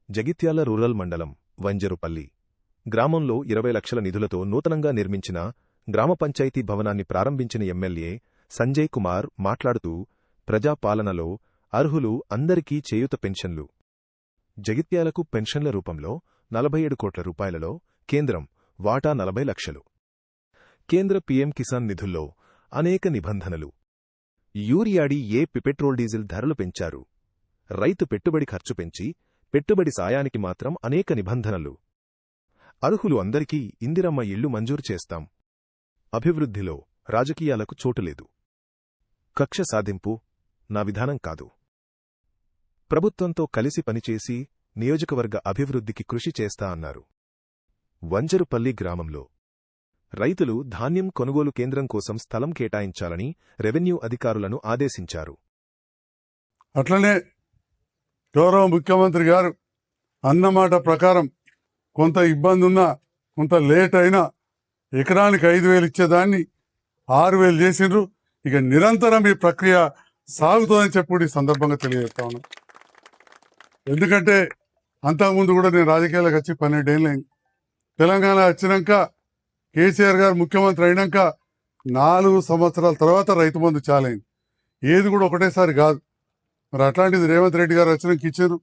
Jagtial rural మండలం వంజరుపల్లి గ్రామంలో 20 లక్షల నిధులతో నూతనంగా నిర్మించిన గ్రామ పంచాయతీ భవనాన్ని ప్రారంభించిన ఎమ్మెల్యే సంజయ్ కుమార్ మాట్లాడుతూ ప్రజాపాలనలో అర్హులు అందరికీ చేయూత పెన్షన్లు. జగిత్యాలకు పెన్షన్ల రూపంలో 47 కోట్ల రూపాయలలో కేంద్రం వాటా 40 లక్షలు. కేంద్ర పీఎం కిసాన్ నిధుల్లో అనేక నిబంధనలు. యూరియాడి పెట్రోల్ డీజిల్ ధరలు పెంచారు. రైతు పెట్టుబడి ఖర్చు పెంచి పెట్టుబడి సాయానికి మాత్రం అనేక నిబంధనలు. అర్హులు అందరికీ ఇందిరమ్మ ఇళ్లు మంజూరు చేస్తాం. అభివృద్ధిలో రాజకీయాలకు చోటులేదు. కక్ష సాధింపు నా విధానం కాదు. ప్రభుత్వంతో కలిసి పనిచేసి నియోజకవర్గ అభివృద్ధికి కృషి చేస్తా అన్నారు. వంజరుపల్లి గ్రామంలో రైతులు ధాన్యం కొనుగోలు కేంద్రం కోసం స్థలం కేటాయించాలని రెవెన్యూ అధికారులను ఆదేశించారు. అట్లనే గౌరవ ముఖ్యమంత్రి గారు అన్నమాట ప్రకారం కొంత ఇబ్బంది ఉన్నా కొంత లేట్ అయినా ఎకరానికి 5,000 ఇచ్చేదాన్ని 6,000 చేసిండ్రు. ఇక నిరంతరం ఈ ప్రక్రియ సాగుతుందని చెప్పి ఈ సందర్భంగా తెలియజేస్తా ఉన్నాను. ఎందుకంటే అంతకుముందు కూడా నేను రాజకీయాలకు వచ్చి 12 ఏళ్ళు అయింది. తెలంగాణ వచ్చినాక కేసీఆర్ గారు ముఖ్యమంత్రి అయినాక 4 సంవత్సరాల తర్వాత రైతు బంధు చాలైంది. ఏది కూడా ఒకటేసారి కాదు. మరి అట్లాంటిది రేవంత్ రెడ్డి గారు వచ్చినాక ఇచ్చారు.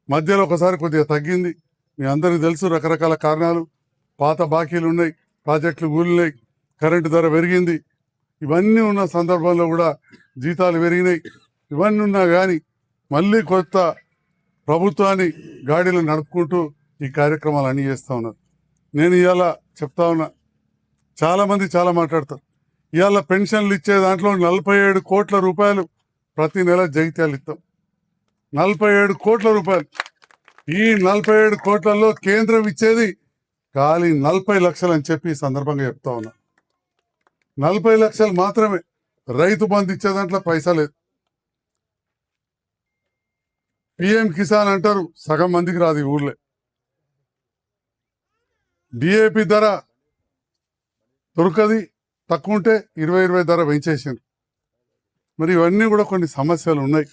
మధ్యలో ఒకసారి కొద్దిగా తగ్గింది. మీ అందరికీ తెలుసు రకరకాల కారణాలు. పాత బాకీలు ఉన్నాయి, ప్రాజెక్టులు కూలినాయి, కరెంటు ధర పెరిగింది. ఇవన్నీ ఉన్న సందర్భంలో కూడా జీతాలు పెరిగినాయి. ఇవన్నీ ఉన్నా కానీ మళ్ళీ కొత్త ప్రభుత్వాన్ని గాడిలో నడుపుకుంటూ ఈ కార్యక్రమాలు అన్నీ చేస్తూ ఉన్నారు. నేను ఇవాళ చెప్తా ఉన్నా, చాలామంది చాలా మాట్లాడతారు. ఇవాళ పెన్షన్లు ఇచ్చే దాంట్లో 47 కోట్ల రూపాయలు ప్రతి నెల జగిత్యాలు ఇస్తాం. 47 కోట్ల రూపాయలు. ఈ 47 కోట్లలో కేంద్రం ఇచ్చేది ఖాళీ 40 లక్షలు అని చెప్పి ఈ సందర్భంగా చెప్తా ఉన్నా. 40 లక్షలు మాత్రమే. రైతు బంధు ఇచ్చే దాంట్లో పైసా లేదు. పిఎం కిసాన్ అంటారు, సగం మందికి రాదు ఈ ఊర్లే. డిఏపి ధర దొరకది, తక్కువ ఉంటే 20 ధర పెంచేసిండ్రు. మరి ఇవన్నీ కూడా కొన్ని సమస్యలు ఉన్నాయి.